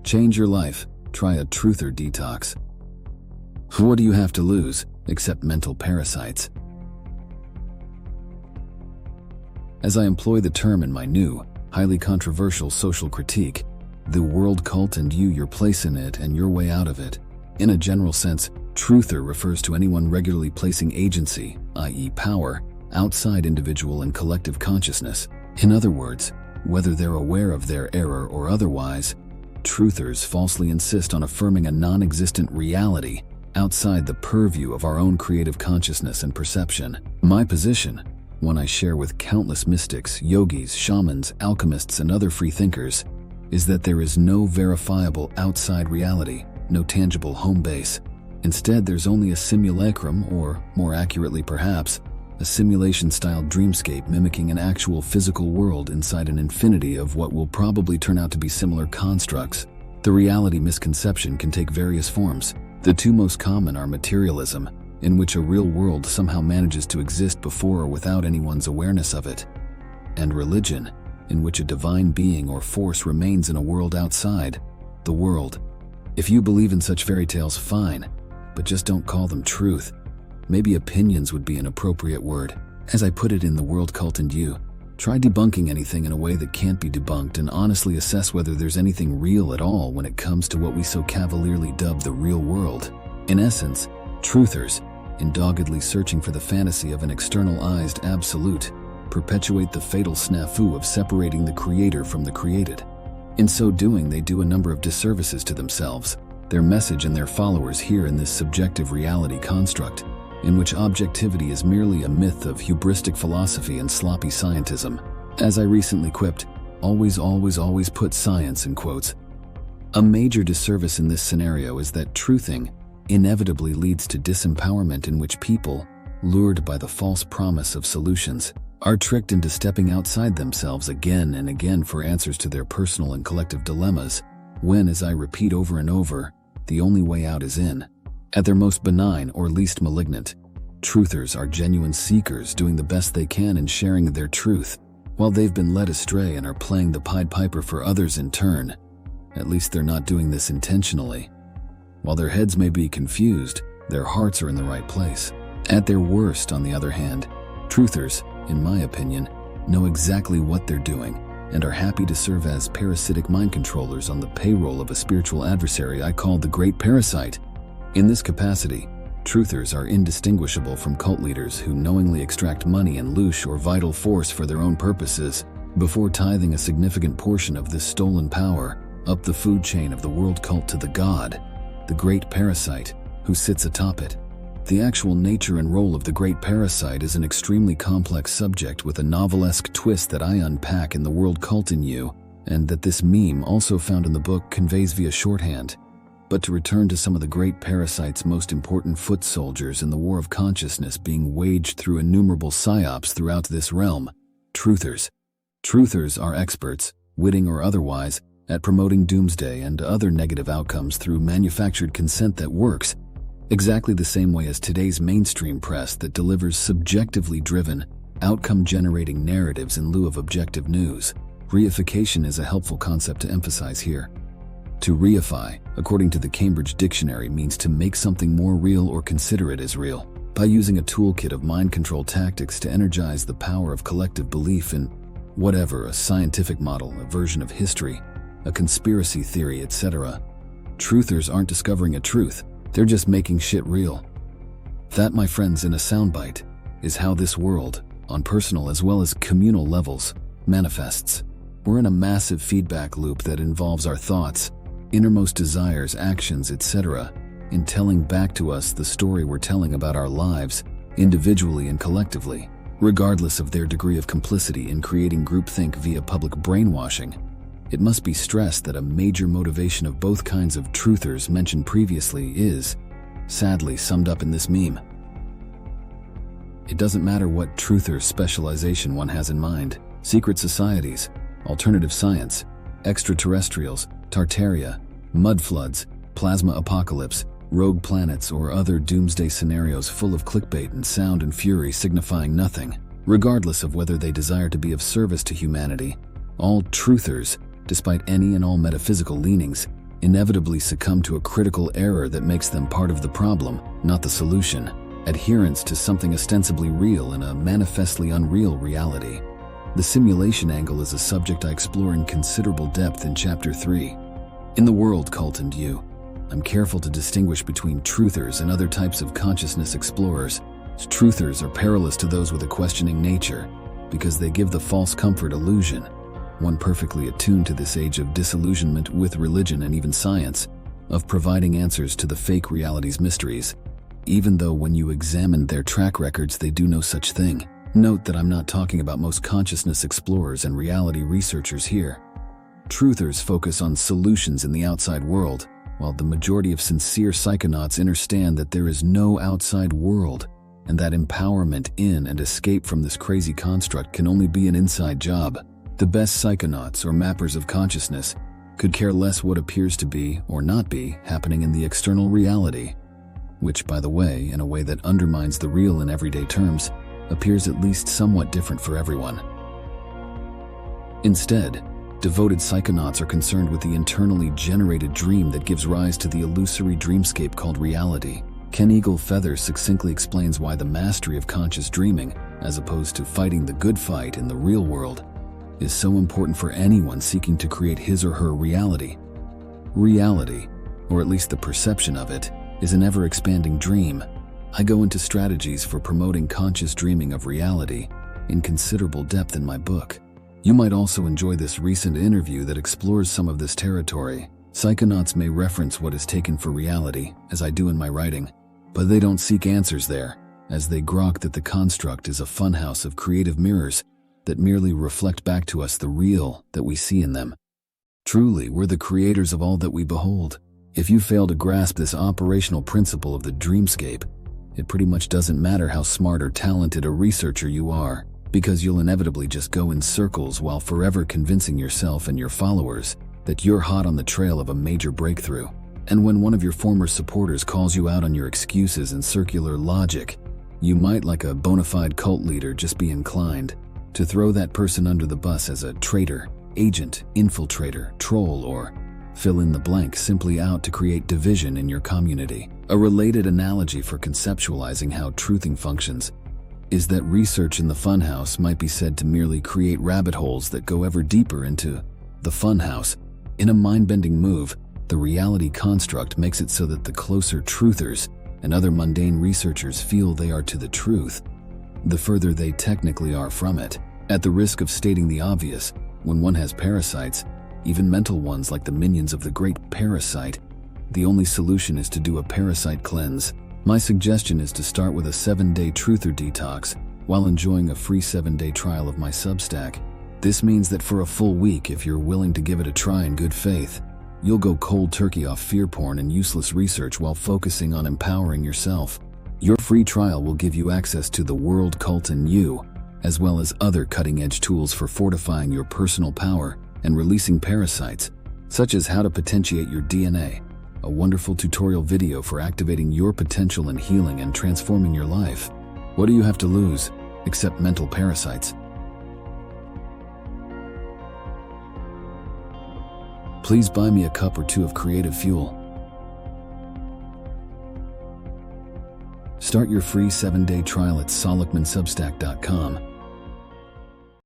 Change your life. Try a truther detox. What do you have to lose except mental parasites? As I employ the term in my new, highly controversial social critique, the world cult and you, your place in it and your way out of it. In a general sense, truther refers to anyone regularly placing agency, i.e. power, outside individual and collective consciousness. In other words, whether they're aware of their error or otherwise, truthers falsely insist on affirming a non-existent reality outside the purview of our own creative consciousness and perception. My position, one I share with countless mystics, yogis, shamans, alchemists, and other freethinkers, is that there is no verifiable outside reality, no tangible home base. Instead, there's only a simulacrum, or more accurately perhaps, a simulation-style dreamscape mimicking an actual physical world inside an infinity of what will probably turn out to be similar constructs. The reality misconception can take various forms. The two most common are materialism, in which a real world somehow manages to exist before or without anyone's awareness of it, and religion, in which a divine being or force remains in a world outside the world. If you believe in such fairy tales, fine, but just don't call them truth. Maybe opinions would be an appropriate word. As I put it in The World Cult and You, try debunking anything in a way that can't be debunked and honestly assess whether there's anything real at all when it comes to what we so cavalierly dub the real world. In essence, truthers, in doggedly searching for the fantasy of an externalized absolute, perpetuate the fatal snafu of separating the creator from the created. In so doing, they do a number of disservices to themselves, their message, and their followers here in this subjective reality construct, in which objectivity is merely a myth of hubristic philosophy and sloppy scientism. As I recently quipped, always put science in quotes. A major disservice in this scenario is that truthing inevitably leads to disempowerment, in which people, lured by the false promise of solutions, are tricked into stepping outside themselves again and again for answers to their personal and collective dilemmas, when, as I repeat over and over, the only way out is in. At their most benign or least malignant, truthers are genuine seekers doing the best they can in sharing their truth, while they've been led astray and are playing the Pied Piper for others in turn. At least they're not doing this intentionally. While their heads may be confused, their hearts are in the right place. At their worst, on the other hand, truthers, in my opinion, know exactly what they're doing and are happy to serve as parasitic mind controllers on the payroll of a spiritual adversary I call the Great Parasite. In this capacity, truthers are indistinguishable from cult leaders who knowingly extract money and loosh or vital force for their own purposes before tithing a significant portion of this stolen power up the food chain of the world cult to the god, the Great Parasite, who sits atop it. The actual nature and role of the Great Parasite is an extremely complex subject with a novelesque twist that I unpack in The World Cult and You, and that this meme, also found in the book, conveys via shorthand. But to return to some of the Great Parasite's most important foot soldiers in the war of consciousness being waged through innumerable psyops throughout this realm, truthers. Truthers are experts, witting or otherwise, at promoting doomsday and other negative outcomes through manufactured consent that works exactly the same way as today's mainstream press that delivers subjectively driven, outcome-generating narratives in lieu of objective news. Reification is a helpful concept to emphasize here. To reify, according to the Cambridge Dictionary, means to make something more real or consider it as real, by using a toolkit of mind control tactics to energize the power of collective belief in whatever, a scientific model, a version of history, a conspiracy theory, etc. Truthers aren't discovering a truth, they're just making shit real. That, my friends, in a soundbite, is how this world, on personal as well as communal levels, manifests. We're in a massive feedback loop that involves our thoughts, innermost desires, actions, etc., in telling back to us the story we're telling about our lives, individually and collectively, regardless of their degree of complicity in creating groupthink via public brainwashing. It must be stressed that a major motivation of both kinds of truthers mentioned previously is, sadly, summed up in this meme. It doesn't matter what truther specialization one has in mind: secret societies, alternative science, extraterrestrials, Tartaria, mud floods, plasma apocalypse, rogue planets, or other doomsday scenarios full of clickbait and sound and fury signifying nothing. Regardless of whether they desire to be of service to humanity, all truthers, despite any and all metaphysical leanings, inevitably succumb to a critical error that makes them part of the problem, not the solution. Adherence to something ostensibly real in a manifestly unreal reality. The simulation angle is a subject I explore in considerable depth in Chapter 3. In The World Cult and You, I'm careful to distinguish between truthers and other types of consciousness explorers. Truthers are perilous to those with a questioning nature because they give the false comfort illusion, one perfectly attuned to this age of disillusionment with religion and even science, of providing answers to the fake reality's mysteries, even though when you examine their track records they do no such thing. Note that I'm not talking about most consciousness explorers and reality researchers here. Truthers focus on solutions in the outside world, while the majority of sincere psychonauts understand that there is no outside world, and that empowerment in and escape from this crazy construct can only be an inside job. The best psychonauts or mappers of consciousness could care less what appears to be or not be happening in the external reality, which, by the way, in a way that undermines the real in everyday terms, appears at least somewhat different for everyone. Instead, devoted psychonauts are concerned with the internally generated dream that gives rise to the illusory dreamscape called reality. Ken Eagle Feather succinctly explains why the mastery of conscious dreaming, as opposed to fighting the good fight in the real world, is so important for anyone seeking to create his or her reality. Reality, or at least the perception of it, is an ever-expanding dream. I go into strategies for promoting conscious dreaming of reality in considerable depth in my book. You might also enjoy this recent interview that explores some of this territory. Psychonauts may reference what is taken for reality, as I do in my writing, but they don't seek answers there, as they grok that the construct is a funhouse of creative mirrors that merely reflect back to us the real that we see in them. Truly, we're the creators of all that we behold. If you fail to grasp this operational principle of the dreamscape, it pretty much doesn't matter how smart or talented a researcher you are, because you'll inevitably just go in circles while forever convincing yourself and your followers that you're hot on the trail of a major breakthrough. And when one of your former supporters calls you out on your excuses and circular logic, you might, like a bona fide cult leader, just be inclined to throw that person under the bus as a traitor, agent, infiltrator, troll, or fill in the blank, simply out to create division in your community. A related analogy for conceptualizing how truthing functions is that research in the funhouse might be said to merely create rabbit holes that go ever deeper into the funhouse. In a mind-bending move, the reality construct makes it so that the closer truthers and other mundane researchers feel they are to the truth, the further they technically are from it. At the risk of stating the obvious, when one has parasites, even mental ones like the minions of the great Parasite, the only solution is to do a parasite cleanse. My suggestion is to start with a 7-day truther detox while enjoying a free 7-day trial of my Substack. This means that for a full week, if you're willing to give it a try in good faith, you'll go cold turkey off fear porn and useless research while focusing on empowering yourself. Your free trial will give you access to The World Cult and You, as well as other cutting-edge tools for fortifying your personal power and releasing parasites, such as how to potentiate your DNA, a wonderful tutorial video for activating your potential and healing and transforming your life. What do you have to lose, except mental parasites? Please buy me a cup or two of creative fuel. Start your free 7-day trial at luckmansubstack.com.